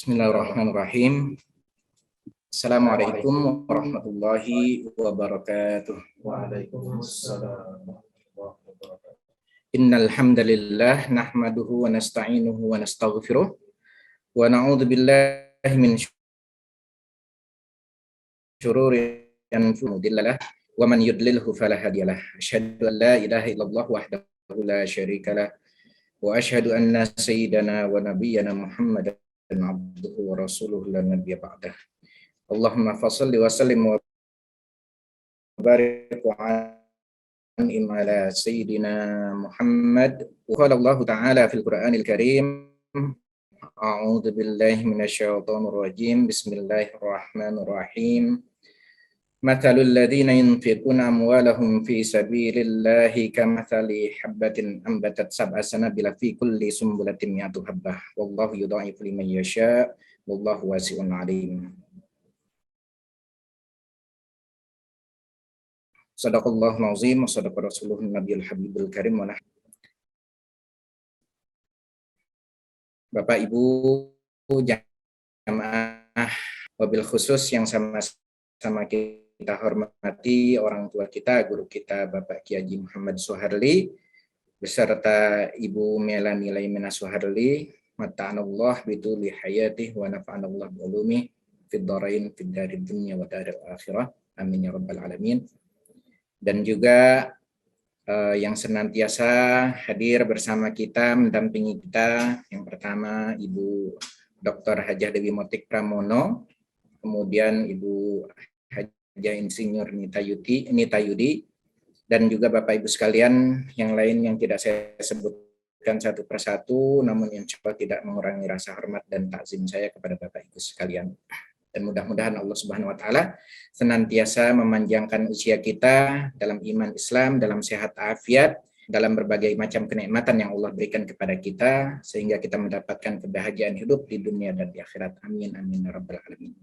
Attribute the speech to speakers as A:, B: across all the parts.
A: Bismillahirrahmanirrahim. Assalamualaikum warahmatullahi wabarakatuh.
B: Waalaikumsalam warahmatullahi wabarakatuh.
A: Innal hamdalillah nahmaduhu wa nasta'inuhu wa nastaghfiruh wa na'udzu billahi min syururi anfusina wa man yudlilhu fala hadiyalah. Asyhadu an la ilaha illallah wahdahu la syarikalah wa asyhadu anna sayyidana wa nabiyyana Muhammadan abduhu wa rasuluhu la nabiyya ba'dah. Allahumma fashalli wa sallim wa barik wa an'im ala sayyidina Muhammad. Wa qala Allah ta'ala fil Qur'anil Karim, a'udzu billahi minasyaitonir rajim. Bismillahirrahmanirrahim. Mathalul ladzina yunfiquna amwalahum fi sabilillahi kamathali habbatin ambatat sab'a sanabila fi kulli sumbulatin mi'atu habbah. Wallahu yudha'ifu liman yasha'. Wallahu wasi'un 'alim. Shadaqallahul azim wa shadaqa rasuluhun nabiyul habibul karim. Bapak Ibu jamaah, wabil khusus yang sama-sama kita hormati orang tua kita, guru kita Bapak Kiai Haji Muhammad Suharli beserta Ibu Melani Laimina Suharli, mata'anallah bituli hayatih wa nafa'anallah bi'ulumi fid dharain fid darid dunya wa daril akhirah, amin ya rabbal alamin. Dan juga yang senantiasa hadir bersama kita, mendampingi kita, yang pertama Ibu Dr. Hajah Dewi Motik Pramono, kemudian Ibu Hajah Insinyur Nita Yudi, dan juga Bapak Ibu sekalian yang lain yang tidak saya sebutkan satu persatu, namun yang coba tidak mengurangi rasa hormat dan takzim saya kepada Bapak Ibu sekalian. Dan mudah-mudahan Allah Subhanahu wa taala senantiasa memanjangkan usia kita dalam iman Islam, dalam sehat afiat, dalam berbagai macam kenikmatan yang Allah berikan kepada kita, sehingga kita mendapatkan kebahagiaan hidup di dunia dan di akhirat. Amin amin ya rabbal alamin.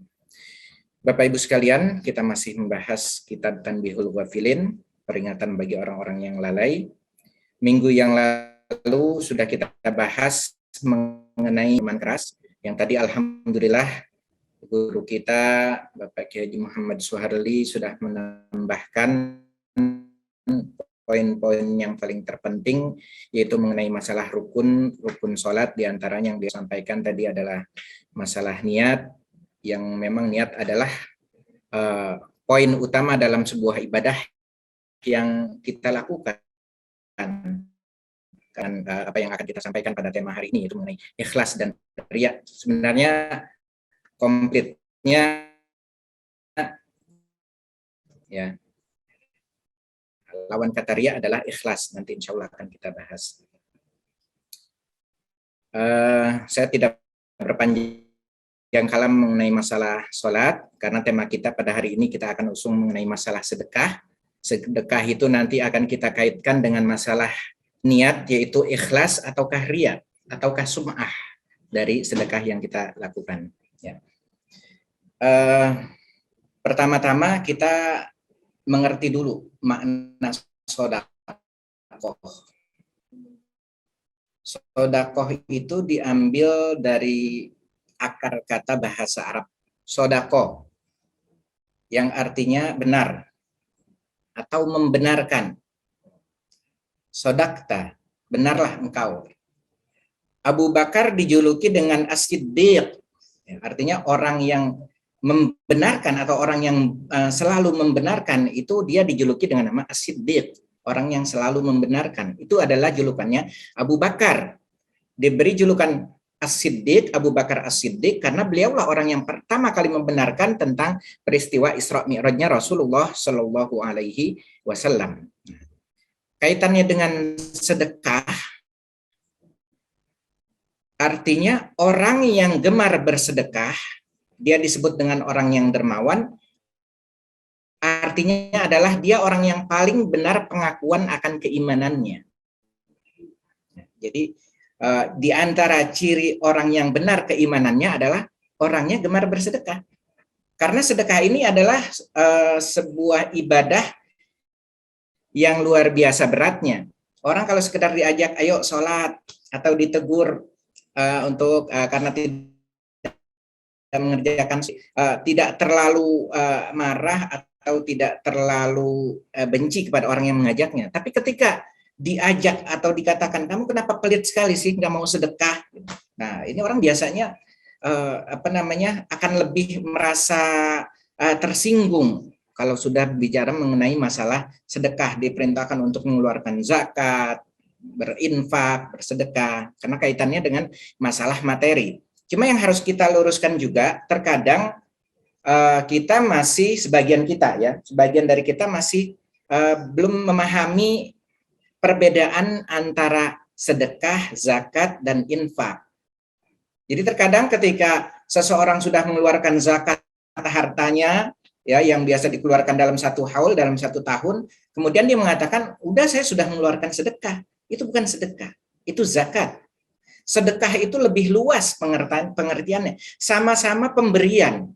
A: Bapak Ibu sekalian, kita masih membahas kitab Tanbihul Ghafilin, peringatan bagi orang-orang yang lalai. Minggu yang lalu sudah kita bahas mengenai minuman keras, yang tadi alhamdulillah guru kita Bapak Kiai Haji Muhammad Suharli sudah menambahkan poin-poin yang paling terpenting, yaitu mengenai masalah rukun sholat. Di antaranya yang dia sampaikan tadi adalah masalah niat, yang memang niat adalah poin utama dalam sebuah ibadah yang kita lakukan. Kan apa yang akan kita sampaikan pada tema hari ini, itu mengenai ikhlas dan riya. Sebenarnya komplitnya ya, lawan kata riya adalah ikhlas. Nanti insya Allah akan kita bahas. Saya tidak berpanjang kalam mengenai masalah sholat, karena tema kita pada hari ini kita akan usung mengenai masalah sedekah. Sedekah itu nanti akan kita kaitkan dengan masalah niat, yaitu ikhlas ataukah riya, ataukah sum'ah dari sedekah yang kita lakukan. Ya. Pertama-tama kita mengerti dulu makna sodakoh. Sodakoh itu diambil dari akar kata bahasa Arab sodakoh, yang artinya benar atau membenarkan. Sodakta, benarlah engkau. Abu Bakar dijuluki dengan as-siddiq, artinya orang yang membenarkan atau orang yang selalu membenarkan, itu dia dijuluki dengan nama as-siddiq, orang yang selalu membenarkan. Itu adalah julukannya Abu Bakar. Diberi julukan as-siddiq, Abu Bakar as-siddiq, karena beliaulah orang yang pertama kali membenarkan tentang peristiwa Isra Mi'rajnya Rasulullah Shallallahu Alaihi Wasallam. Kaitannya dengan sedekah, artinya orang yang gemar bersedekah, dia disebut dengan orang yang dermawan. Artinya adalah dia orang yang paling benar pengakuan akan keimanannya. Jadi di antara ciri orang yang benar keimanannya adalah orangnya gemar bersedekah. Karena sedekah ini adalah sebuah ibadah yang luar biasa beratnya. Orang kalau sekedar diajak ayo sholat atau ditegur untuk karena tidak mengerjakan, tidak terlalu marah atau tidak terlalu benci kepada orang yang mengajaknya. Tapi ketika diajak atau dikatakan, kamu kenapa pelit sekali sih, nggak mau sedekah? Nah, ini orang biasanya akan lebih merasa tersinggung kalau sudah bicara mengenai masalah sedekah, diperintahkan untuk mengeluarkan zakat, berinfak, bersedekah, karena kaitannya dengan masalah materi. Cuma yang harus kita luruskan juga, terkadang kita masih, sebagian dari kita masih belum memahami perbedaan antara sedekah, zakat, dan infak. Jadi terkadang ketika seseorang sudah mengeluarkan zakat hartanya, ya, yang biasa dikeluarkan dalam 1 haul, dalam 1 tahun, kemudian dia mengatakan, udah saya sudah mengeluarkan sedekah. Itu bukan sedekah, itu zakat. Sedekah itu lebih luas pengertiannya, sama-sama pemberian,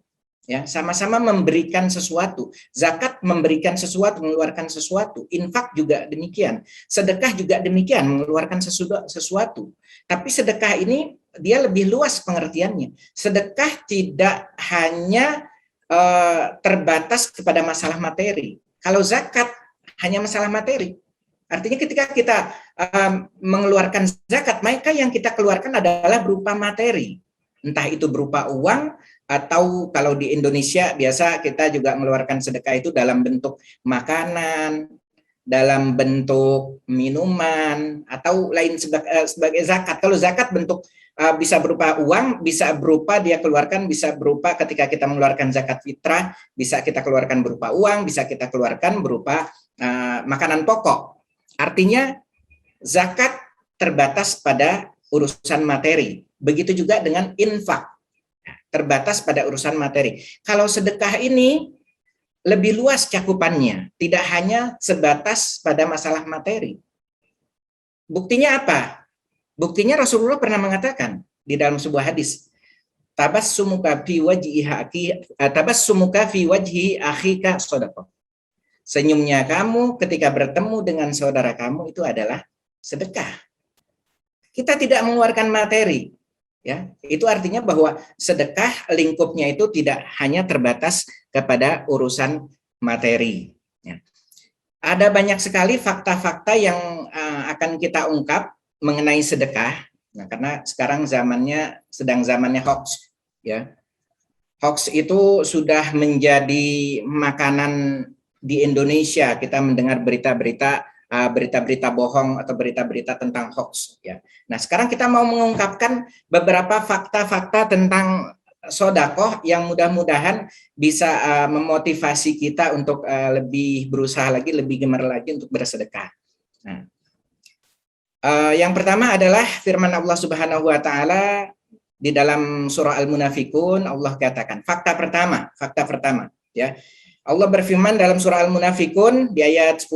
A: ya, sama-sama memberikan sesuatu. Zakat memberikan sesuatu, mengeluarkan sesuatu. Infak juga demikian. Sedekah juga demikian, mengeluarkan sesuatu. Tapi sedekah ini dia lebih luas pengertiannya. Sedekah tidak hanya terbatas kepada masalah materi. Kalau zakat hanya masalah materi. Artinya ketika kita mengeluarkan zakat, maka yang kita keluarkan adalah berupa materi. Entah itu berupa uang, atau kalau di Indonesia biasa kita juga mengeluarkan sedekah itu dalam bentuk makanan, dalam bentuk minuman, atau lain sebagai zakat. Kalau zakat bentuk bisa berupa uang, bisa berupa dia keluarkan, bisa berupa ketika kita mengeluarkan zakat fitrah, bisa kita keluarkan berupa uang, bisa kita keluarkan berupa makanan pokok. Artinya zakat terbatas pada urusan materi. Begitu juga dengan infak, terbatas pada urusan materi. Kalau sedekah ini lebih luas cakupannya, tidak hanya sebatas pada masalah materi. Buktinya apa? Buktinya Rasulullah pernah mengatakan di dalam sebuah hadis, tabassumuka fi wajhi akhika shadaqah. Senyumnya kamu ketika bertemu dengan saudara kamu itu adalah sedekah. Kita tidak mengeluarkan materi, ya. Itu artinya bahwa sedekah lingkupnya itu tidak hanya terbatas kepada urusan materi. Ya. Ada banyak sekali fakta-fakta yang akan kita ungkap mengenai sedekah. Nah, karena sekarang sedang zamannya hoax, ya. Hoax itu sudah menjadi makanan di Indonesia. Kita mendengar berita-berita bohong atau berita-berita tentang hoax, ya. Nah, sekarang kita mau mengungkapkan beberapa fakta-fakta tentang sedekah yang mudah-mudahan bisa memotivasi kita untuk lebih berusaha lagi, lebih gemar lagi untuk bersedekah. Nah, yang pertama adalah firman Allah Subhanahu wa taala di dalam surah Al-Munafikun. Allah katakan, fakta pertama, ya. Allah berfirman dalam surah Al-Munafikun di ayat 10,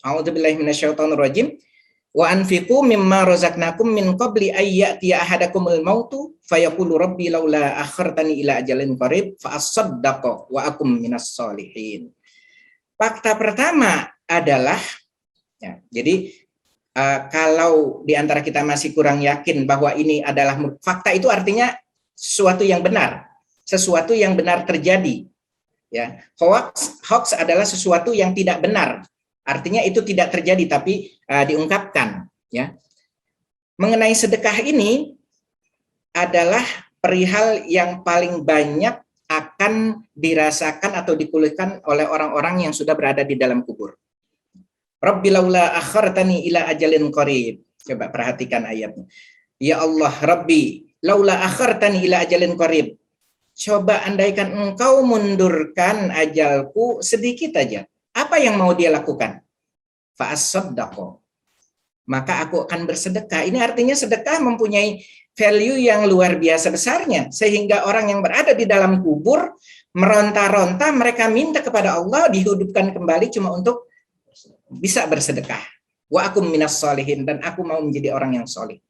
A: A'udzubillahi minasyaitonirrajim, wa anfiqu mimma razaqnakum min qabli ay ya'tiya ahadakumul mautu fayaqulu rabbi laula akhartani ila ajalin qarib fa asaddaqu wa akum minas sholihin. Fakta pertama adalah, ya, jadi kalau di antara kita masih kurang yakin bahwa ini adalah fakta, itu artinya sesuatu yang benar, sesuatu yang benar terjadi. Ya, hoax adalah sesuatu yang tidak benar. Artinya itu tidak terjadi tapi diungkapkan, ya. Mengenai sedekah ini adalah perihal yang paling banyak akan dirasakan atau dipulihkan oleh orang-orang yang sudah berada di dalam kubur. Rabbi laula akhartani ila ajalin qarib. Coba perhatikan ayatnya. Ya Allah, Rabbi laula akhartani ila ajalin qarib. Coba andaikan engkau mundurkan ajalku sedikit aja. Apa yang mau dia lakukan? Fa'asaddaqo. Maka aku akan bersedekah. Ini artinya sedekah mempunyai value yang luar biasa besarnya. Sehingga orang yang berada di dalam kubur, meronta-ronta, mereka minta kepada Allah dihidupkan kembali cuma untuk bisa bersedekah. Wa akum minas sholihin, dan aku mau menjadi orang yang solih.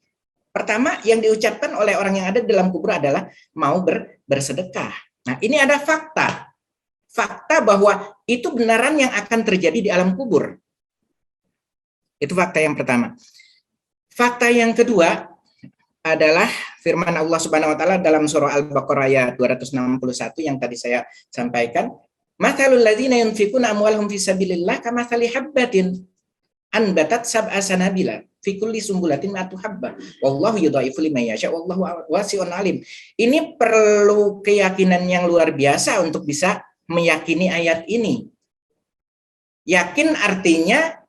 A: Pertama yang diucapkan oleh orang yang ada di dalam kubur adalah mau bersedekah. Nah, ini ada fakta. Fakta bahwa itu benaran yang akan terjadi di alam kubur. Itu fakta yang pertama. Fakta yang kedua adalah firman Allah Subhanahu wa taala dalam surah Al-Baqarah ayat 261 yang tadi saya sampaikan, "Matsalul ladzina yunfikuna amwalahum fi sabilillah kamatsali habbatin anbatat sab'a sanabila fi kulli sumbulatin mi'atu habbah wallahu yudhaifu liman yasha wallahu wasi'un alim." Ini perlu keyakinan yang luar biasa untuk bisa meyakini ayat ini. Yakin artinya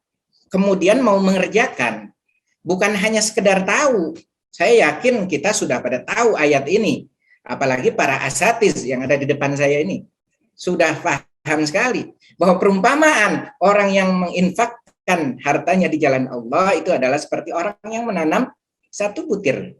A: kemudian mau mengerjakan, bukan hanya sekedar tahu. Saya yakin kita sudah pada tahu ayat ini, apalagi para asatiz yang ada di depan saya ini sudah paham sekali bahwa perumpamaan orang yang menginfakkan hartanya di jalan Allah itu adalah seperti orang yang menanam satu butir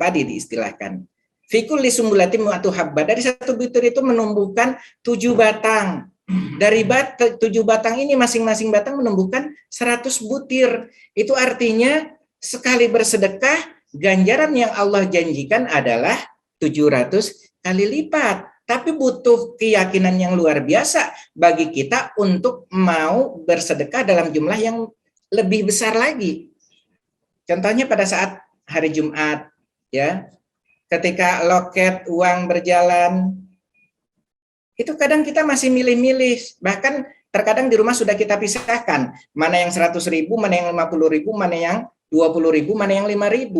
A: padi diistilahkan. Fikul lisumbulatim watu habba, dari satu butir itu menumbuhkan 7 batang. Dari 7 batang ini masing-masing batang menumbuhkan 100 butir. Itu artinya sekali bersedekah, ganjaran yang Allah janjikan adalah 700 kali lipat. Tapi butuh keyakinan yang luar biasa bagi kita untuk mau bersedekah dalam jumlah yang lebih besar lagi. Contohnya pada saat hari Jumat, ya, ketika loket uang berjalan, itu kadang kita masih milih-milih, bahkan terkadang di rumah sudah kita pisahkan, mana yang 100.000, mana yang 50.000, mana yang 20.000, mana yang 5.000.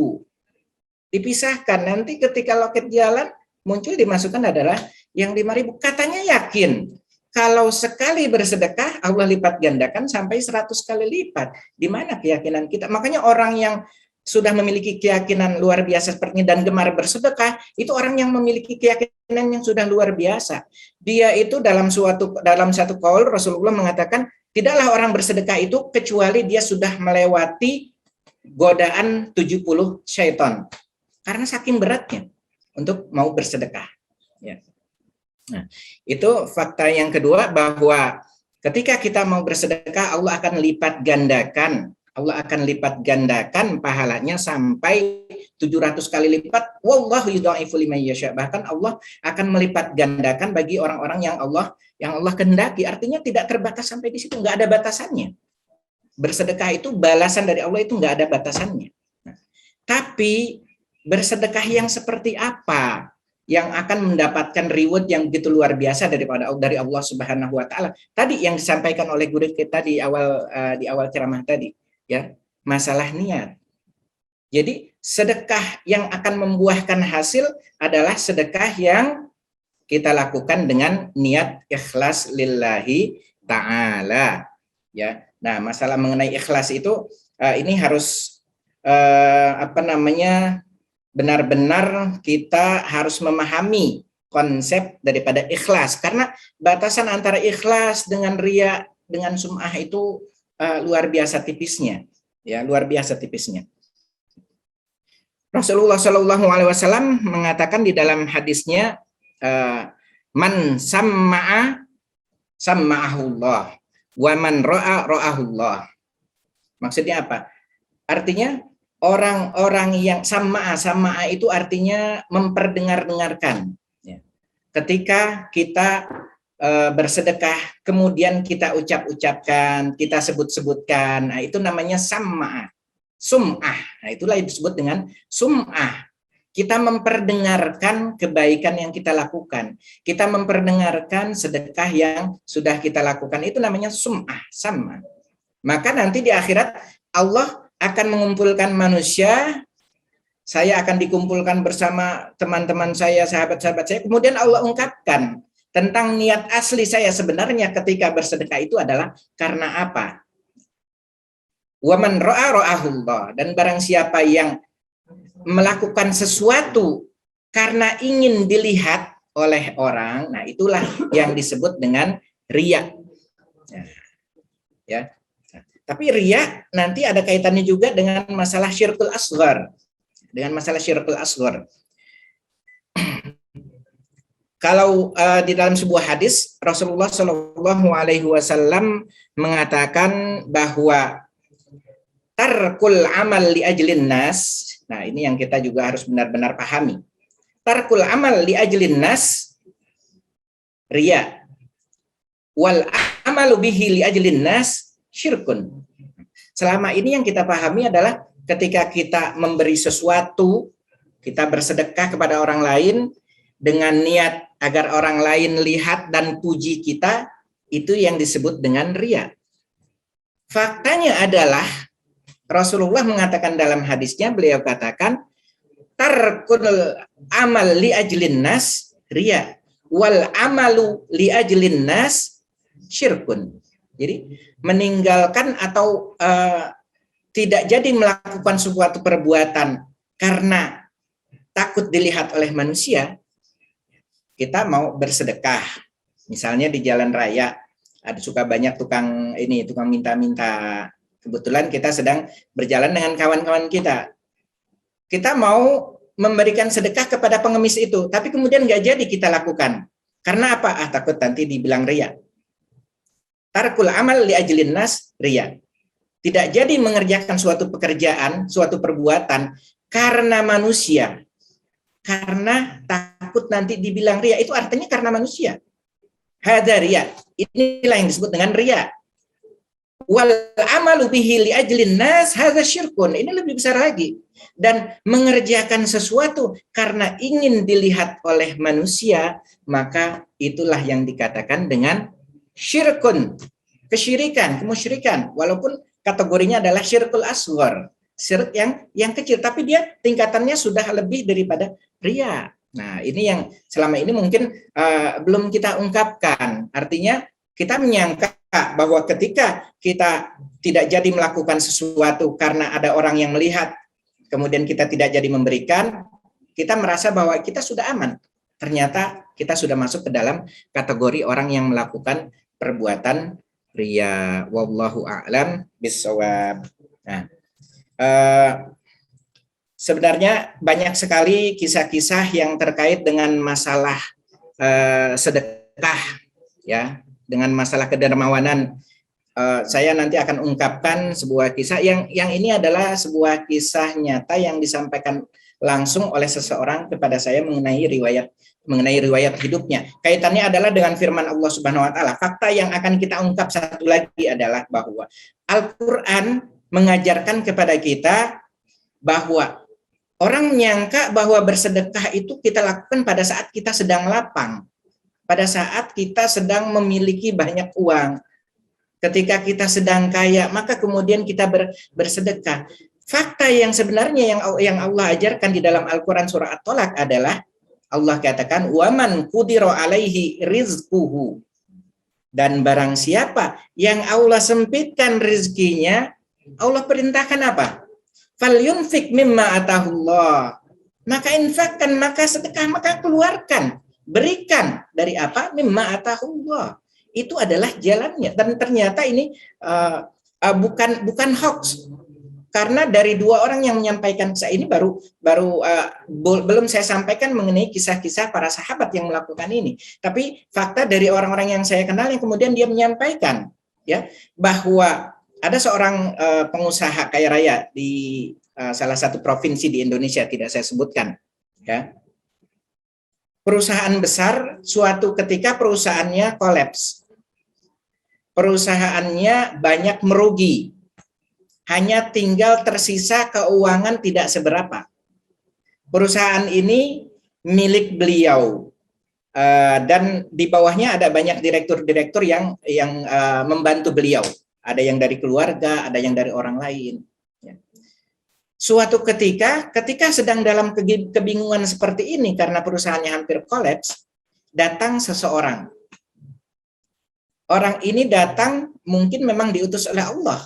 A: Dipisahkan, nanti ketika loket jalan, muncul dimasukkan adalah yang 5.000. Katanya yakin, kalau sekali bersedekah, Allah lipat gandakan sampai 100 kali lipat. Di mana keyakinan kita? Makanya orang yang sudah memiliki keyakinan luar biasa seperti ini dan gemar bersedekah, itu orang yang memiliki keyakinan yang sudah luar biasa. Dia itu dalam satu qaul Rasulullah mengatakan, tidaklah orang bersedekah itu kecuali dia sudah melewati godaan 70 syaitan. Karena saking beratnya untuk mau bersedekah. Ya. Nah, itu fakta yang kedua, bahwa ketika kita mau bersedekah, Allah akan lipat gandakan. Allah akan lipat gandakan pahalanya sampai 700 kali lipat. Wallahu yudhaifu liman yasha. Bahkan Allah akan melipat gandakan bagi orang-orang yang Allah kehendaki. Artinya tidak terbatas sampai di situ, nggak ada batasannya. Bersedekah itu balasan dari Allah itu nggak ada batasannya. Nah, tapi bersedekah yang seperti apa yang akan mendapatkan reward yang begitu luar biasa dari Allah Subhanahu wa taala? Tadi yang disampaikan oleh guru kita di awal ceramah tadi, ya, masalah niat. Jadi sedekah yang akan membuahkan hasil adalah sedekah yang kita lakukan dengan niat ikhlas lillahi ta'ala, ya. Nah, masalah mengenai ikhlas itu ini harus benar-benar kita harus memahami konsep daripada ikhlas, karena batasan antara ikhlas dengan riya dengan sum'ah itu luar biasa tipisnya, ya, luar biasa tipisnya. Rasulullah Shallallahu Alaihi Wasallam mengatakan di dalam hadisnya, man samma'a samma'ahullah wa man ra'a ra'ahullah. Maksudnya apa? Artinya orang-orang yang sama'a itu artinya memperdengar-dengarkan. Ketika kita bersedekah, kemudian kita ucap-ucapkan, kita sebut-sebutkan, nah itu namanya sama'a. Sum'ah, nah itulah yang disebut dengan sum'ah. Kita memperdengarkan kebaikan yang kita lakukan. Kita memperdengarkan sedekah yang sudah kita lakukan. Itu namanya sum'ah, sama. Maka nanti di akhirat Allah akan mengumpulkan manusia. Saya akan dikumpulkan bersama teman-teman saya, sahabat-sahabat saya. Kemudian Allah ungkapkan tentang niat asli saya sebenarnya ketika bersedekah itu adalah karena apa? Wa man ra'a ra'ahullah. Dan barang siapa yang melakukan sesuatu karena ingin dilihat oleh orang, nah itulah yang disebut dengan riya. Ya. Tapi riya nanti ada kaitannya juga dengan masalah syirkul asghar. Kalau di dalam sebuah hadis Rasulullah Shallallahu Alaihi Wasallam mengatakan bahwa tarkul amal li ajlin nas. Nah, ini yang kita juga harus benar-benar pahami. Tarkul amal li ajlin nas riya. Wal amalu bihi li ajlin nas syirkun. Selama ini yang kita pahami adalah ketika kita memberi sesuatu Kita bersedekah kepada orang lain dengan niat agar orang lain lihat dan puji kita, itu yang disebut dengan riya. Faktanya adalah Rasulullah mengatakan dalam hadisnya, beliau katakan, tarkul amal li ajlin nas riya, wal amalu li ajlin nas syirkun. Jadi meninggalkan atau tidak jadi melakukan suatu perbuatan karena takut dilihat oleh manusia, kita mau bersedekah. Misalnya di jalan raya, ada suka banyak tukang minta-minta. Kebetulan kita sedang berjalan dengan kawan-kawan kita. Kita mau memberikan sedekah kepada pengemis itu, tapi kemudian nggak jadi kita lakukan. Karena apa? Takut nanti dibilang riya. Tarkul amal li ajlin nas riya. Tidak jadi mengerjakan suatu pekerjaan, suatu perbuatan karena manusia. Karena takut nanti dibilang riya, itu artinya karena manusia. Hadza riya. Inilah yang disebut dengan riya. Wal amalu bihi li ajlin nas hadza syirkun. Ini lebih besar lagi. Dan mengerjakan sesuatu karena ingin dilihat oleh manusia, maka itulah yang dikatakan dengan syirkun, kesyirikan, kemusyrikan. Walaupun kategorinya adalah syirkul asghar, syirik yang kecil, tapi dia tingkatannya sudah lebih daripada riya. Nah, ini yang selama ini mungkin belum kita ungkapkan. Artinya kita menyangka bahwa ketika kita tidak jadi melakukan sesuatu karena ada orang yang melihat, kemudian kita tidak jadi memberikan, kita merasa bahwa kita sudah aman. Ternyata kita sudah masuk ke dalam kategori orang yang melakukan perbuatan riya. Wallahu a'lam bishawab. Nah, sebenarnya banyak sekali kisah-kisah yang terkait dengan masalah sedekah, ya, dengan masalah kedermawanan. Saya nanti akan ungkapkan sebuah kisah yang ini adalah sebuah kisah nyata yang disampaikan langsung oleh seseorang kepada saya mengenai riwayat hidupnya. Kaitannya adalah dengan firman Allah Subhanahu wa taala. Fakta yang akan kita ungkap satu lagi adalah bahwa Al-Qur'an mengajarkan kepada kita bahwa orang menyangka bahwa bersedekah itu kita lakukan pada saat kita sedang lapang, pada saat kita sedang memiliki banyak uang. Ketika kita sedang kaya, maka kemudian kita bersedekah. Fakta yang sebenarnya yang Allah ajarkan di dalam Al-Quran surah At-Tolak adalah Allah katakan, waman qudira alaihi rizquhu. Dan barang siapa yang Allah sempitkan rizkinya, Allah perintahkan apa? Falyunfik mimma atahullah. Maka infakkan, maka sedekah, maka keluarkan. Berikan dari apa? Mimma atahullah. Itu adalah jalannya, dan ternyata ini bukan hoax, karena dari dua orang yang menyampaikan kisah ini belum saya sampaikan mengenai kisah-kisah para sahabat yang melakukan ini, tapi fakta dari orang-orang yang saya kenal yang kemudian dia menyampaikan, ya, bahwa ada seorang pengusaha kaya raya di salah satu provinsi di Indonesia, tidak saya sebutkan, ya. Perusahaan besar, suatu ketika perusahaannya kolaps. Perusahaannya banyak merugi. Hanya tinggal tersisa keuangan tidak seberapa. Perusahaan ini milik beliau. Dan di bawahnya ada banyak direktur-direktur yang membantu beliau. Ada yang dari keluarga, ada yang dari orang lain. Suatu ketika sedang dalam kebingungan seperti ini karena perusahaannya hampir kolaps, datang seseorang. Orang ini datang mungkin memang diutus oleh Allah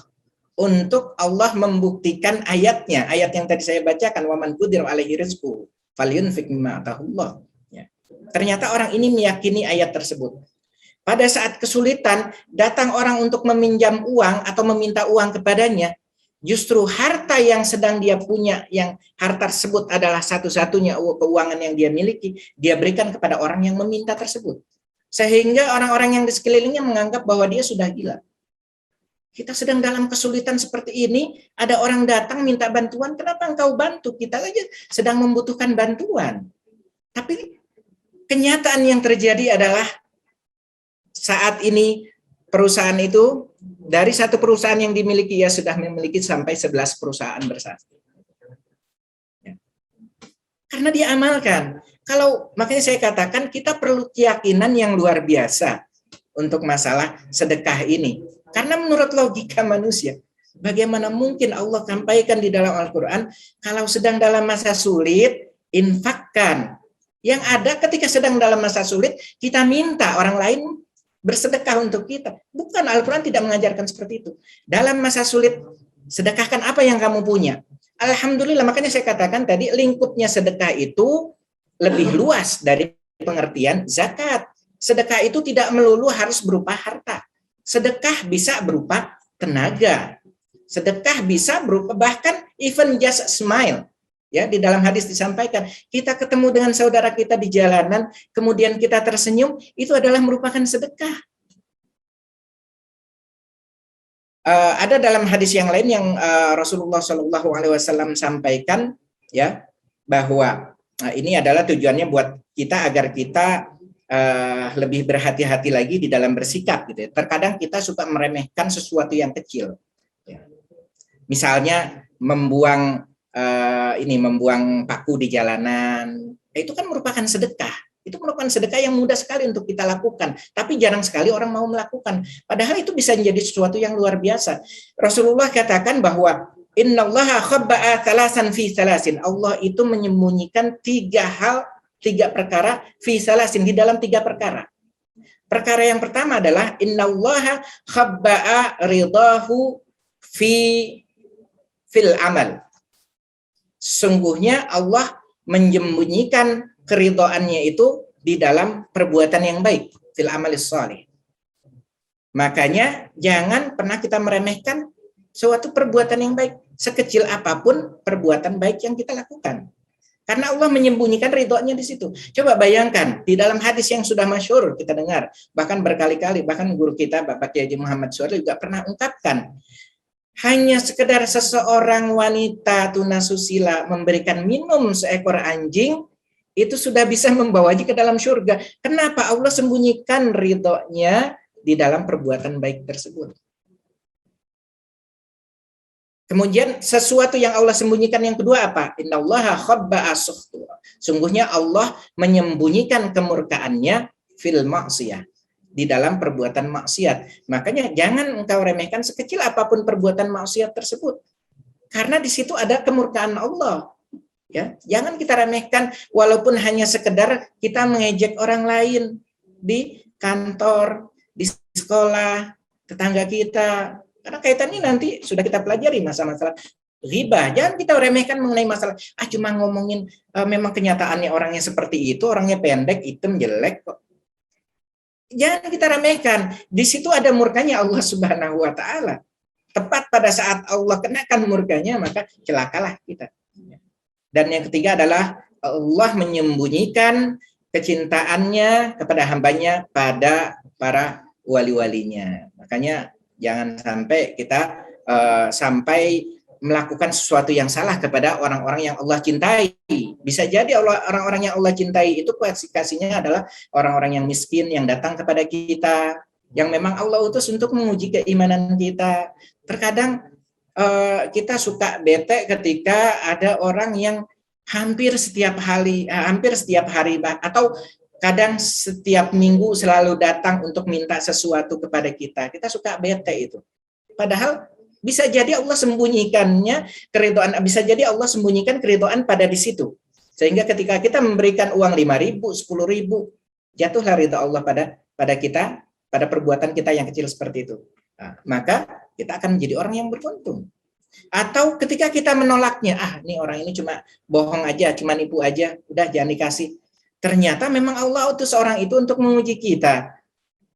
A: untuk Allah membuktikan ayatnya, ayat yang tadi saya bacakan, waman qudir alaihi rizquhu falyunfik mimma atahullah. Ya. Ternyata orang ini meyakini ayat tersebut. Pada saat kesulitan datang orang untuk meminjam uang atau meminta uang kepadanya, justru harta yang sedang dia punya, yang harta tersebut adalah satu-satunya keuangan yang dia miliki, dia berikan kepada orang yang meminta tersebut. Sehingga orang-orang yang di sekelilingnya menganggap bahwa dia sudah gila. Kita sedang dalam kesulitan seperti ini, ada orang datang minta bantuan, kenapa engkau bantu? Kita aja sedang membutuhkan bantuan. Tapi kenyataan yang terjadi adalah saat ini perusahaan itu, dari satu perusahaan yang dimiliki, ia sudah memiliki sampai 11 perusahaan bersama. Karena dia amalkan. Makanya saya katakan kita perlu keyakinan yang luar biasa untuk masalah sedekah ini. Karena menurut logika manusia, bagaimana mungkin Allah sampaikan di dalam Al-Quran, kalau sedang dalam masa sulit, infakkan. Yang ada ketika sedang dalam masa sulit, kita minta orang lain bersedekah untuk kita. Bukan, Al-Quran tidak mengajarkan seperti itu. Dalam masa sulit, sedekahkan apa yang kamu punya. Alhamdulillah, makanya saya katakan tadi lingkupnya sedekah itu lebih luas dari pengertian zakat. Sedekah itu tidak melulu harus berupa harta. Sedekah bisa berupa tenaga. Sedekah bisa berupa bahkan even just smile. Ya, di dalam hadis disampaikan, kita ketemu dengan saudara kita di jalanan, kemudian kita tersenyum, itu adalah merupakan sedekah. Ada dalam hadis yang lain yang Rasulullah Shallallahu Alaihi Wasallam sampaikan, ya, bahwa ini adalah tujuannya buat kita agar kita lebih berhati-hati lagi di dalam bersikap, gitu ya. Terkadang kita suka meremehkan sesuatu yang kecil, ya. Misalnya membuang paku di jalanan, itu kan merupakan sedekah. Itu merupakan sedekah yang mudah sekali untuk kita lakukan, tapi jarang sekali orang mau melakukan. Padahal itu bisa menjadi sesuatu yang luar biasa. Rasulullah katakan bahwa innallaha khabba'a thalasan fi thalasin. Allah itu menyembunyikan 3 perkara fi thalasin, di dalam 3 perkara. Perkara yang pertama adalah innallaha khabba'a ridahu fil amal. Sungguhnya Allah menyembunyikan keridhaannya itu di dalam perbuatan yang baik, fil amalis shalih. Makanya jangan pernah kita meremehkan suatu perbuatan yang baik, sekecil apapun perbuatan baik yang kita lakukan. Karena Allah menyembunyikan ridhonya di situ. Coba bayangkan, di dalam hadis yang sudah masyhur kita dengar, bahkan berkali-kali, bahkan guru kita Bapak Kiai Haji Muhammad Suharli juga pernah ungkapkan, hanya sekedar seseorang wanita tunasusila memberikan minum seekor anjing, itu sudah bisa membawanya ke dalam surga. Kenapa? Allah sembunyikan ridhonya di dalam perbuatan baik tersebut. Kemudian sesuatu yang Allah sembunyikan yang kedua apa? Innallaha khabba'a sukhtu. Sungguhnya Allah menyembunyikan kemurkaannya fil ma'siyah, di dalam perbuatan maksiat. Makanya jangan engkau remehkan sekecil apapun perbuatan maksiat tersebut. Karena di situ ada kemurkaan Allah. Ya, jangan kita remehkan walaupun hanya sekedar kita mengejek orang lain di kantor, di sekolah, tetangga kita. Karena kaitan ini nanti sudah kita pelajari masalah-masalah ghibah. Jangan kita remehkan mengenai masalah cuma ngomongin memang kenyataannya orangnya seperti itu, orangnya pendek, hitam, jelek kok. Jangan kita remehkan. Di situ ada murkanya Allah Subhanahu wa taala. Tepat pada saat Allah kenakan murkanya, maka celakalah kita. Dan yang ketiga adalah Allah menyembunyikan kecintaannya kepada hambanya pada para wali-walinya. Makanya jangan sampai kita sampai melakukan sesuatu yang salah kepada orang-orang yang Allah cintai. Bisa jadi orang-orang yang Allah cintai itu kualifikasinya adalah orang-orang yang miskin yang datang kepada kita, yang memang Allah utus untuk menguji keimanan kita. Terkadang kita suka bete ketika ada orang yang hampir setiap hari atau kadang setiap minggu selalu datang untuk minta sesuatu kepada kita. Kita suka bete itu. Padahal bisa jadi Allah sembunyikannya keridhaan, bisa jadi Allah sembunyikan keridhaan pada di situ. Sehingga ketika kita memberikan uang 5.000, 10.000, jatuhlah ridha Allah pada kita, pada perbuatan kita yang kecil seperti itu. Nah, maka kita akan menjadi orang yang beruntung. Atau ketika kita menolaknya, ini orang ini cuma bohong aja, cuma nipu aja, udah jangan dikasih. Ternyata memang Allah utus orang itu untuk menguji kita.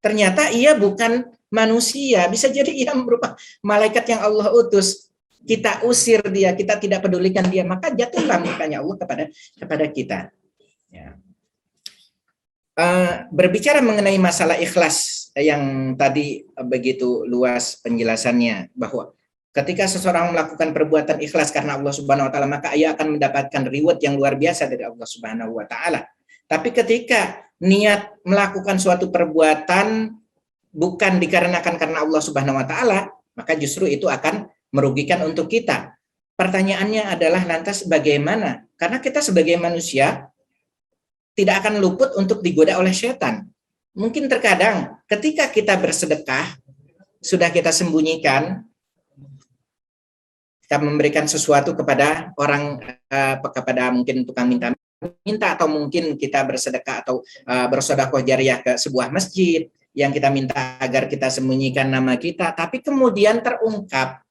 A: Ternyata ia bukan manusia, bisa jadi ia berupa malaikat yang Allah utus. Kita usir dia, kita tidak pedulikan dia, maka jatuhlah murkanya Allah kepada kita. Ya. Berbicara mengenai masalah ikhlas yang tadi begitu luas penjelasannya, bahwa ketika seseorang melakukan perbuatan ikhlas karena Allah Subhanahu wa taala, maka ia akan mendapatkan reward yang luar biasa dari Allah Subhanahu wa taala. Tapi ketika niat melakukan suatu perbuatan bukan dikarenakan karena Allah Subhanahu wa taala, maka justru itu akan merugikan untuk kita. pertanyaannya adalah lantas bagaimana? Karena kita sebagai manusia tidak akan luput untuk digoda oleh setan. Mungkin terkadang ketika kita bersedekah, sudah kita sembunyikan, kita memberikan sesuatu kepada orang, kepada mungkin tukang minta atau mungkin kita bersedekah atau bersedekah jariah ke sebuah masjid yang kita minta agar kita sembunyikan nama kita, tapi kemudian terungkap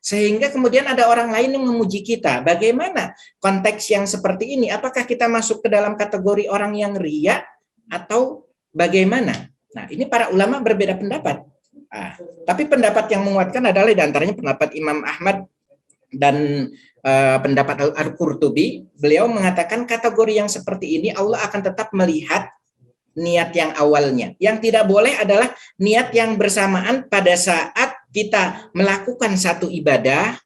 A: sehingga kemudian ada orang lain yang memuji kita. Bagaimana konteks yang seperti ini? Apakah kita masuk ke dalam kategori orang yang riya atau bagaimana? Nah, ini para ulama berbeda pendapat. Tapi pendapat yang menguatkan adalah di antaranya pendapat Imam Ahmad dan pendapat Al-Qurtubi. Beliau mengatakan kategori yang seperti ini Allah akan tetap melihat niat yang awalnya. Yang tidak boleh adalah niat yang bersamaan pada saat kita melakukan satu ibadah,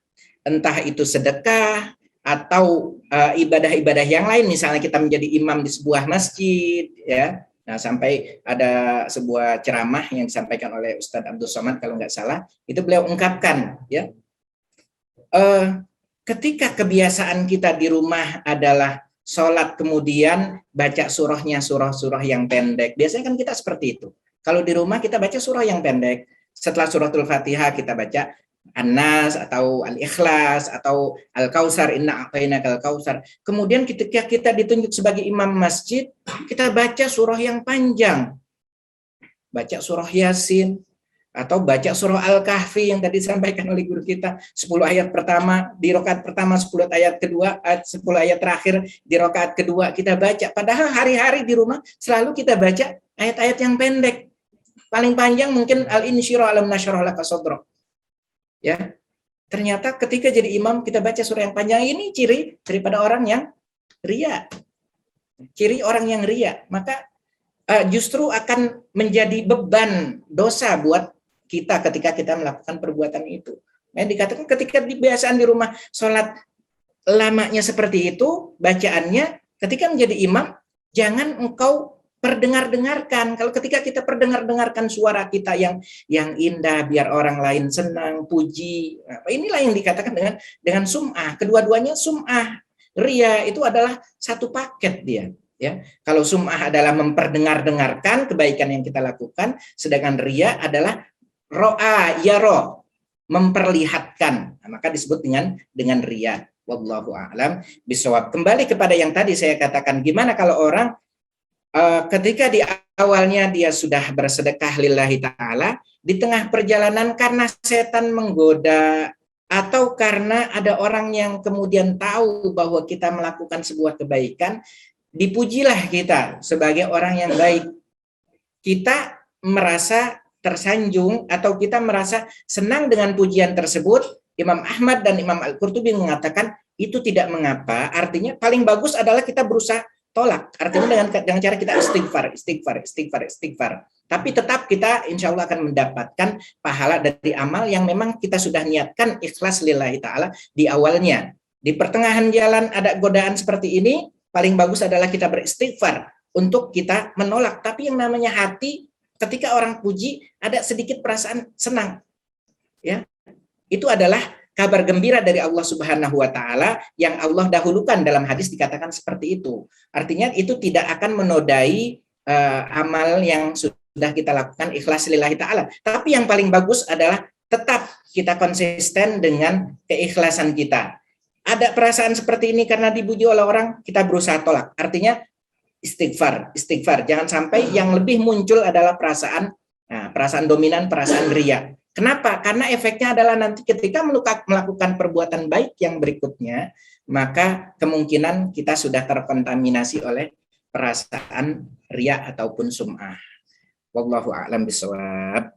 A: entah itu sedekah atau ibadah-ibadah yang lain. Misalnya kita menjadi imam di sebuah masjid, ya. Nah, sampai ada sebuah ceramah yang disampaikan oleh Ustadz Abdul Somad kalau nggak salah, itu beliau ungkapkan, ya, ketika kebiasaan kita di rumah adalah sholat kemudian baca surahnya surah-surah yang pendek, biasanya kan kita seperti itu. Kalau di rumah kita baca surah yang pendek, setelah suratul Fatihah kita baca An-Nas atau Al-Ikhlas atau Al-Kautsar, inna a'tainakal kautsar. Kemudian ketika kita ditunjuk sebagai imam masjid, kita baca surah yang panjang. Baca surah Yasin atau baca surah Al-Kahfi yang tadi disampaikan oleh guru kita, 10 ayat pertama di rakaat pertama, 10 ayat kedua, 10 ayat terakhir di rakaat kedua kita baca. Padahal hari-hari di rumah selalu kita baca ayat-ayat yang pendek. Paling panjang mungkin Al-Insyirah alam nasyrah laka sadrak. Ya, ternyata ketika jadi imam kita baca surah yang panjang, ini ciri daripada orang yang riya. Ciri orang yang riya, maka justru akan menjadi beban dosa buat kita ketika kita melakukan perbuatan itu. Nah, dikatakan ketika kebiasaan di rumah sholat lamanya seperti itu, bacaannya, ketika menjadi imam, jangan engkau perdengar-dengarkan. Kalau ketika kita perdengar-dengarkan suara kita yang indah, biar orang lain senang, puji. Nah, inilah yang dikatakan dengan sum'ah. Kedua-duanya sum'ah. Riya itu adalah satu paket dia. Ya, kalau sum'ah adalah memperdengar-dengarkan kebaikan yang kita lakukan, sedangkan riya adalah ro'a yaro, memperlihatkan. Nah, maka disebut dengan riya. Wallahu a'lam bishawab. Kembali kepada yang tadi saya katakan, gimana kalau orang ketika di awalnya dia sudah bersedekah lillahi ta'ala, di tengah perjalanan karena setan menggoda atau karena ada orang yang kemudian tahu bahwa kita melakukan sebuah kebaikan, dipujilah kita sebagai orang yang baik. Kita merasa tersanjung atau kita merasa senang dengan pujian tersebut. Imam Ahmad dan Imam Al-Qurtubi mengatakan itu tidak mengapa, artinya paling bagus adalah kita berusaha tolak, artinya dengan cara kita istighfar. Tapi tetap kita insya Allah akan mendapatkan pahala dari amal yang memang kita sudah niatkan ikhlas lillahi ta'ala di awalnya. Di pertengahan jalan ada godaan seperti ini, paling bagus adalah kita beristighfar untuk kita menolak. Tapi yang namanya hati, ketika orang puji ada sedikit perasaan senang, ya, itu adalah kabar gembira dari Allah Subhanahu wa Ta'ala yang Allah dahulukan. Dalam hadis dikatakan seperti itu. Artinya itu tidak akan menodai amal yang sudah kita lakukan ikhlas lillahi ta'ala. Tapi yang paling bagus adalah tetap kita konsisten dengan keikhlasan kita. Ada perasaan seperti ini karena dipuji oleh orang, kita berusaha tolak. Artinya istighfar. Jangan sampai yang lebih muncul adalah perasaan dominan, perasaan riya. Kenapa? Karena efeknya adalah nanti ketika melakukan perbuatan baik yang berikutnya, maka kemungkinan kita sudah terkontaminasi oleh perasaan riya ataupun sum'ah. Wallahu a'lam bishawab.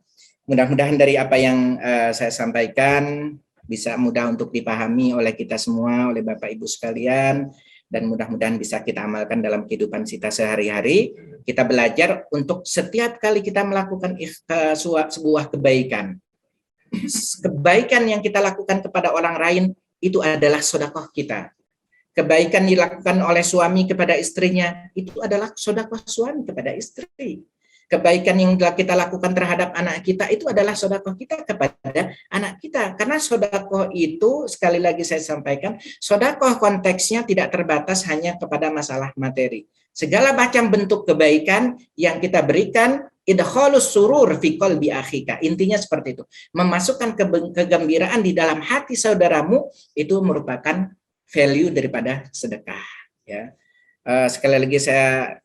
A: Mudah-mudahan dari apa yang saya sampaikan bisa mudah untuk dipahami oleh kita semua, oleh Bapak Ibu sekalian, dan mudah-mudahan bisa kita amalkan dalam kehidupan kita sehari-hari. Kita belajar untuk setiap kali kita melakukan sebuah kebaikan yang kita lakukan kepada orang lain itu adalah sedekah kita. Kebaikan dilakukan oleh suami kepada istrinya itu adalah sedekah suami kepada istri. kebaikan yang kita lakukan terhadap anak kita itu adalah sedekah kita kepada anak kita. Karena sedekah itu, sekali lagi saya sampaikan, sedekah konteksnya tidak terbatas hanya kepada masalah materi. Segala macam bentuk kebaikan yang kita berikan, idkhalus surur fi qalbi akhika. Intinya seperti itu. Memasukkan kegembiraan di dalam hati saudaramu itu merupakan value daripada sedekah. Ya. Sekali lagi saya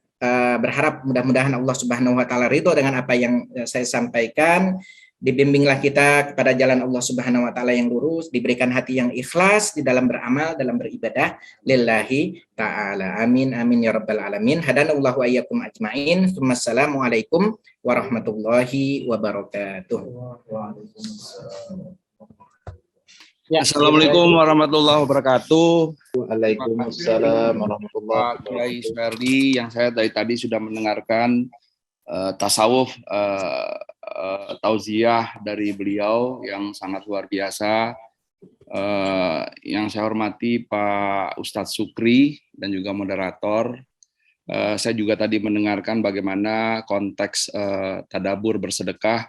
A: berharap mudah-mudahan Allah Subhanahu wa taala ridho dengan apa yang saya sampaikan. Dibimbinglah kita kepada jalan Allah Subhanahu wa taala yang lurus, diberikan hati yang ikhlas di dalam beramal, dalam beribadah lillahi taala. Amin amin ya rabbal alamin. Hadanallahu ayyakum ajmain. Wassalamualaikum warahmatullahi wabarakatuh.
C: Ya, Assalamualaikum warahmatullahi wabarakatuh.
B: Waalaikumsalam warahmatullahi
C: Pak Kiai Suherli, yang saya dari tadi sudah mendengarkan tasawuf tauziah dari beliau yang sangat luar biasa. Yang saya hormati Pak Ustadz Sukri dan juga moderator. Saya juga tadi mendengarkan bagaimana konteks tadabur bersedekah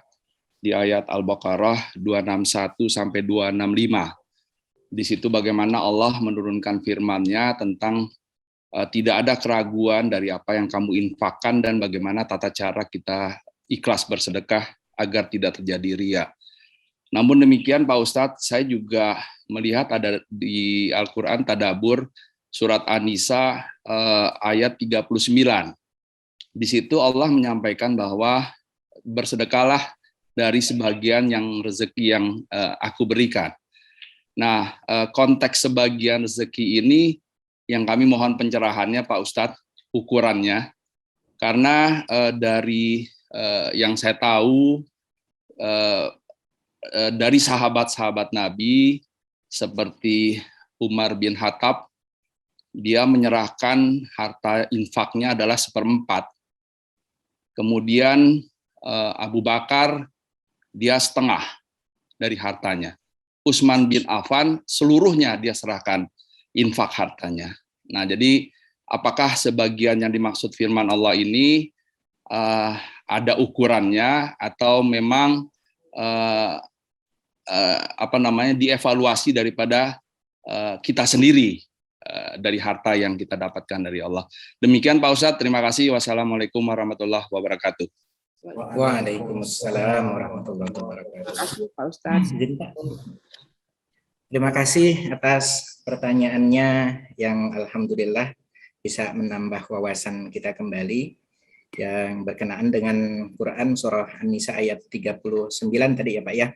C: di ayat Al-Baqarah 261 sampai 265. Di situ bagaimana Allah menurunkan firman-Nya tentang tidak ada keraguan dari apa yang kamu infakkan dan bagaimana tata cara kita ikhlas bersedekah agar tidak terjadi riya. Namun demikian Pak Ustadz, saya juga melihat ada di Al-Quran tadabur surat An-Nisa ayat 39. Di situ Allah menyampaikan bahwa bersedekahlah dari sebagian yang rezeki yang aku berikan. Nah, konteks sebagian rezeki ini yang kami mohon pencerahannya Pak Ustadz, ukurannya. Karena dari yang saya tahu, dari sahabat-sahabat Nabi, seperti Umar bin Khattab, dia menyerahkan harta infaknya adalah 1/4. Kemudian Abu Bakar, dia setengah dari hartanya. Utsman bin Affan seluruhnya dia serahkan infak hartanya. Nah, jadi apakah sebagian yang dimaksud firman Allah ini ada ukurannya atau memang dievaluasi daripada kita sendiri dari harta yang kita dapatkan dari Allah. Demikian Pak Ustadz, terima kasih. Wassalamualaikum warahmatullahi wabarakatuh.
A: Waalaikumsalam warahmatullahi wabarakatuh.
D: Terima kasih Pak Ustadz.
A: Terima kasih atas pertanyaannya yang alhamdulillah bisa menambah wawasan kita kembali yang berkenaan dengan Quran surah An-Nisa ayat 39 tadi ya Pak ya.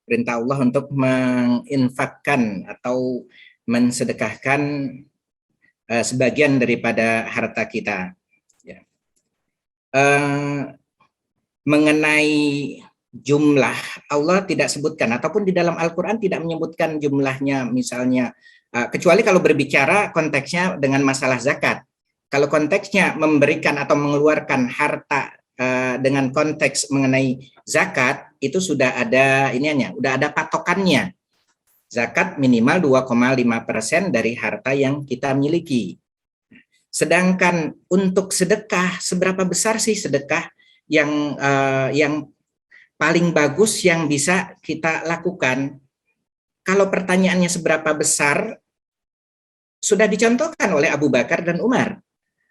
A: Perintah Allah untuk menginfakkan atau mensedekahkan sebagian daripada harta kita. Mengenai jumlah, Allah tidak sebutkan ataupun di dalam Al-Quran tidak menyebutkan jumlahnya misalnya, kecuali kalau berbicara konteksnya dengan masalah zakat. Kalau konteksnya memberikan atau mengeluarkan harta dengan konteks mengenai zakat, itu sudah ada sudah ada patokannya. Zakat minimal 2,5% dari harta yang kita miliki. Sedangkan untuk sedekah, seberapa besar sih sedekah yang paling bagus yang bisa kita lakukan? Kalau pertanyaannya seberapa besar, sudah dicontohkan oleh Abu Bakar dan Umar.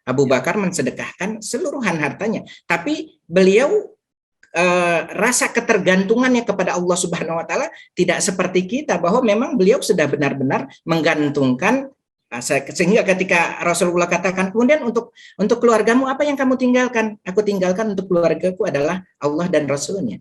A: Abu Bakar mensedekahkan seluruhan hartanya, tapi beliau rasa ketergantungannya kepada Allah Subhanahu wa taala tidak seperti kita, bahwa memang beliau sudah benar-benar menggantungkan. Sehingga ketika Rasulullah katakan, kemudian untuk keluargamu apa yang kamu tinggalkan? Aku tinggalkan untuk keluargaku adalah Allah dan Rasulnya.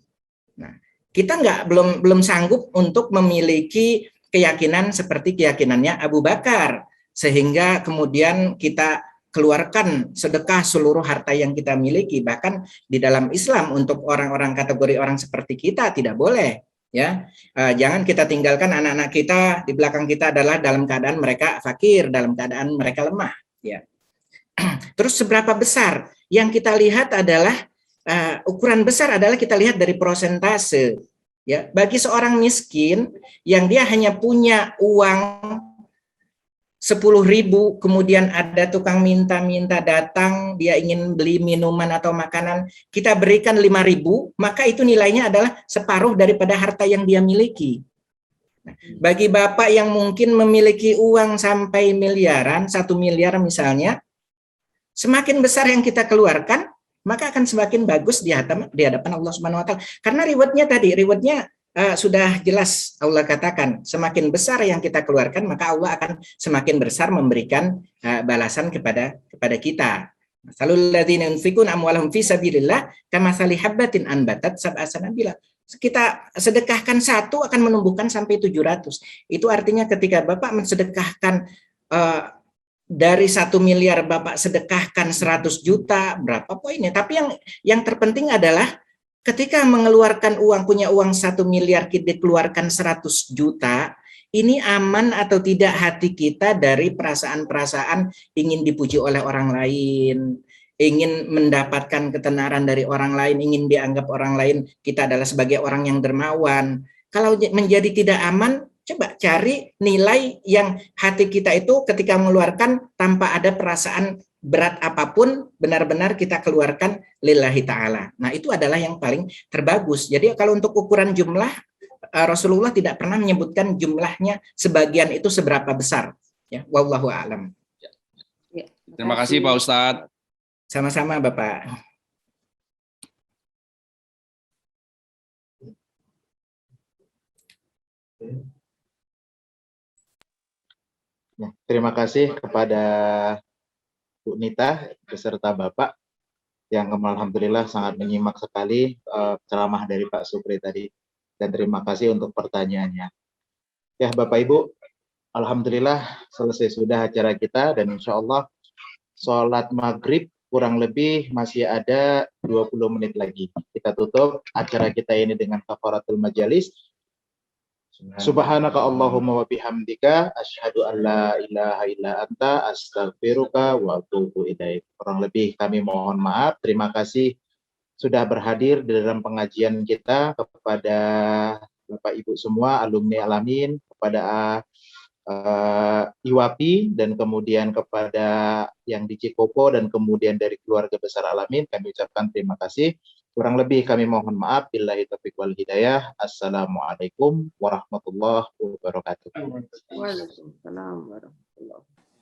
A: Nah, kita belum sanggup untuk memiliki keyakinan seperti keyakinannya Abu Bakar, sehingga kemudian kita keluarkan sedekah seluruh harta yang kita miliki. Bahkan di dalam Islam untuk orang-orang kategori orang seperti kita tidak boleh. Ya, jangan kita tinggalkan anak-anak kita di belakang kita adalah dalam keadaan mereka fakir, dalam keadaan mereka lemah. Ya. Terus seberapa besar? Yang kita lihat adalah ukuran besar adalah kita lihat dari prosentase. Ya, bagi seorang miskin yang dia hanya punya uang 10.000, kemudian ada tukang minta-minta datang, dia ingin beli minuman atau makanan, kita berikan 5.000, maka itu nilainya adalah separuh daripada harta yang dia miliki. Bagi Bapak yang mungkin memiliki uang sampai miliaran, 1 miliar misalnya, semakin besar yang kita keluarkan, maka akan semakin bagus di hadapan Allah Subhanahu wa taala. Karena rewardnya sudah jelas Allah katakan, semakin besar yang kita keluarkan, maka Allah akan semakin besar memberikan balasan kepada kita. Masalul ladzina yunfikuna amwalahum fi sabilillah kamatsali habbatin anbatat sab'a sanabila. Kita sedekahkan 1 akan menumbuhkan sampai 700. Itu artinya ketika Bapak mensedekahkan dari 1 miliar Bapak sedekahkan 100 juta, berapa poinnya? Tapi yang terpenting adalah ketika mengeluarkan uang, punya uang 1 miliar, kita keluarkan 100 juta, ini aman atau tidak hati kita dari perasaan-perasaan ingin dipuji oleh orang lain, ingin mendapatkan ketenaran dari orang lain, ingin dianggap orang lain kita adalah sebagai orang yang dermawan. Kalau menjadi tidak aman, coba cari nilai yang hati kita itu ketika mengeluarkan tanpa ada perasaan berat apapun, benar-benar kita keluarkan lillahi ta'ala. Nah, itu adalah yang paling terbagus. Jadi kalau untuk ukuran jumlah, Rasulullah tidak pernah menyebutkan jumlahnya sebagian itu seberapa besar. Ya, wallahu a'lam.
C: Terima kasih Pak Ustadz.
A: Sama-sama Bapak.
B: Ya, terima kasih kepada Bu Nita beserta Bapak yang alhamdulillah sangat menyimak sekali ceramah dari Pak Supri tadi, dan terima kasih untuk pertanyaannya. Ya Bapak Ibu, alhamdulillah selesai sudah acara kita, dan insya Allah sholat maghrib kurang lebih masih ada 20 menit lagi. Kita tutup acara kita ini dengan kafaratul majalis. Subhanaka Allahumma wa bihamdika asyhadu an la ilaha illa anta astaghfiruka wa atubu ilaik. Kurang lebih kami mohon maaf. Terima kasih sudah berhadir di dalam pengajian kita, kepada Bapak Ibu semua alumni Alamin, kepada IWAPI, dan kemudian kepada yang di Cikopo, dan kemudian dari keluarga besar Alamin, kami ucapkan terima kasih. Kurang lebih kami mohon maaf. Billahi taufiq wal hidayah. Assalamualaikum warahmatullahi wabarakatuh.
D: Waalaikumsalam warahmatullahi wabarakatuh.